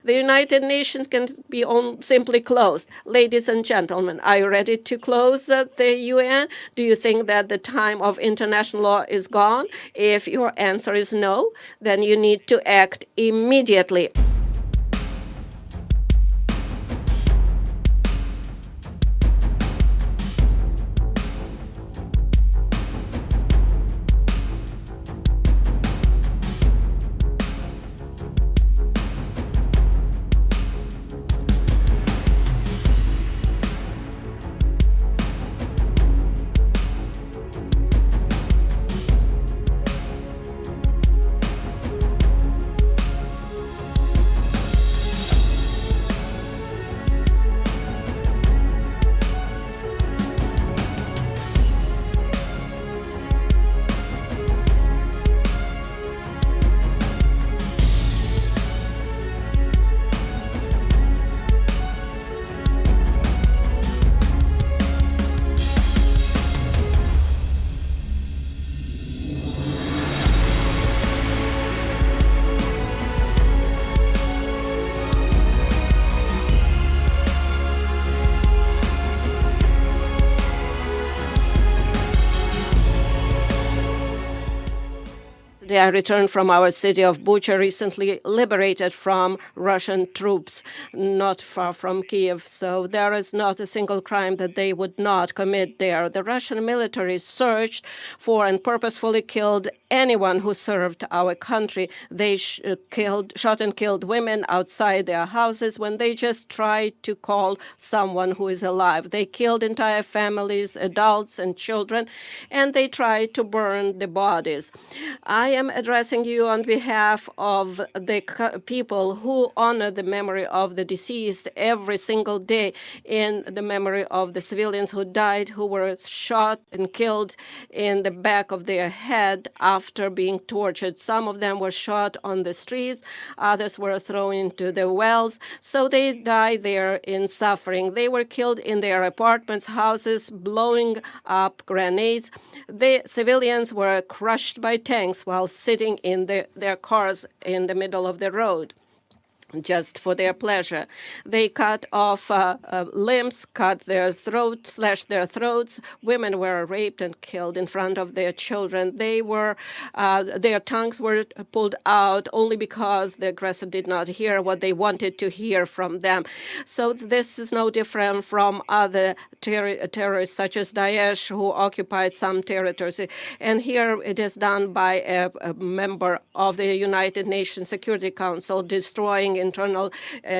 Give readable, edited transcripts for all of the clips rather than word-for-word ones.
The United Nations can be simply closed. Ladies and gentlemen, are you ready to close the UN? Do you think that the time of international law is gone? If your answer is no, then you need to act immediately. I returned from our city of Bucha, recently liberated from Russian troops, not far from Kiev. So there is not a single crime that they would not commit there. The Russian military searched for and purposefully killed anyone who served our country. They shot and killed women outside their houses when they just tried to call someone who is alive. They killed entire families, adults and children, and they tried to burn the bodies. I am addressing you on behalf of the people who honor the memory of the deceased every single day, in the memory of the civilians who died, who were shot and killed in the back of their head after being tortured. Some of them were shot on the streets, others were thrown into the wells, so they died there in suffering. They were killed in their apartments, houses, blowing up grenades. The civilians were crushed by tanks while sitting in their cars in the middle of the road, just for their pleasure. They cut off limbs, cut their throats, slashed their throats. Women were raped and killed in front of their children. Their tongues were pulled out only because the aggressor did not hear what they wanted to hear from them. So this is no different from other terrorists such as Daesh, who occupied some territories. And here it is done by a member of the United Nations Security Council, destroying internal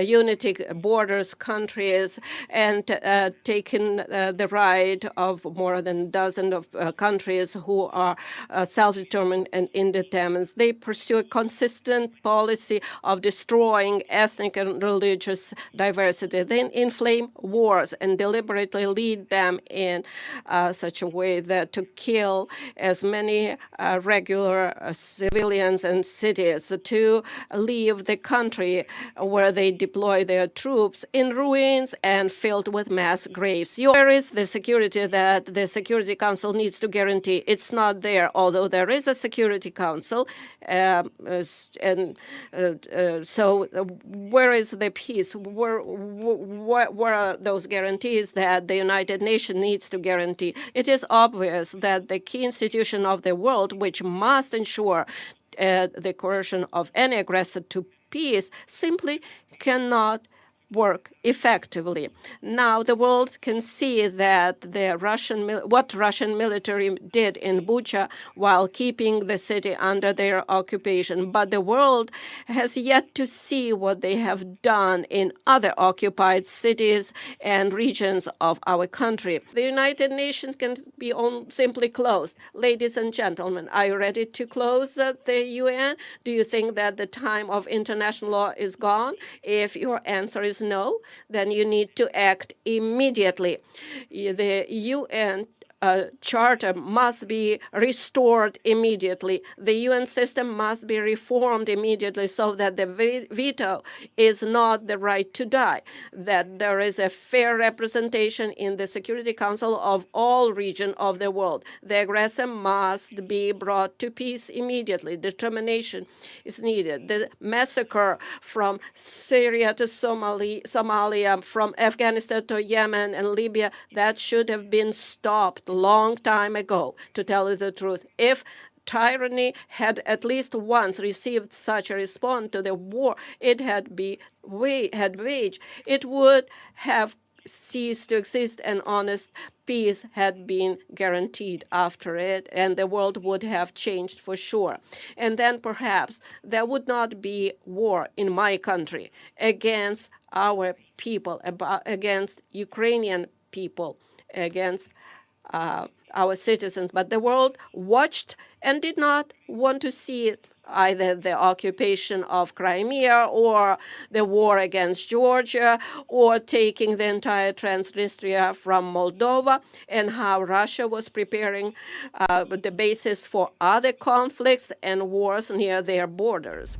unity, borders, countries, and taking the right of more than a dozen of countries who are self-determined and independent. They pursue a consistent policy of destroying ethnic and religious diversity. They inflame wars and deliberately lead them in such a way that to kill as many regular civilians and cities, to leave the country where they deploy their troops in ruins and filled with mass graves. Where is the security that the Security Council needs to guarantee? It's not there, although there is a Security Council. So where is the peace? Where are those guarantees that the United Nations needs to guarantee? It is obvious that the key institution of the world, which must ensure the coercion of any aggressor to peace, simply cannot work effectively. Now the world can see that what Russian military did in Bucha while keeping the city under their occupation, but the world has yet to see what they have done in other occupied cities and regions of our country. The United Nations can be simply closed. Ladies and gentlemen, are you ready to close the UN? Do you think that the time of international law is gone? If your answer is no, then you need to act immediately. The UN Charter must be restored immediately. The UN system must be reformed immediately so that the veto is not the right to die, that there is a fair representation in the Security Council of all regions of the world. The aggressor must be brought to peace immediately. Determination is needed. The massacre from Syria to Somalia, from Afghanistan to Yemen and Libya, that should have been stopped a long time ago, to tell you the truth. If tyranny had at least once received such a response to the war it had waged, it would have ceased to exist, and honest peace had been guaranteed after it, and the world would have changed for sure. And then perhaps there would not be war in my country against our people, against Ukrainian people, against our citizens. But the world watched and did not want to see it, either the occupation of Crimea or the war against Georgia or taking the entire Transnistria from Moldova, and how Russia was preparing the basis for other conflicts and wars near their borders.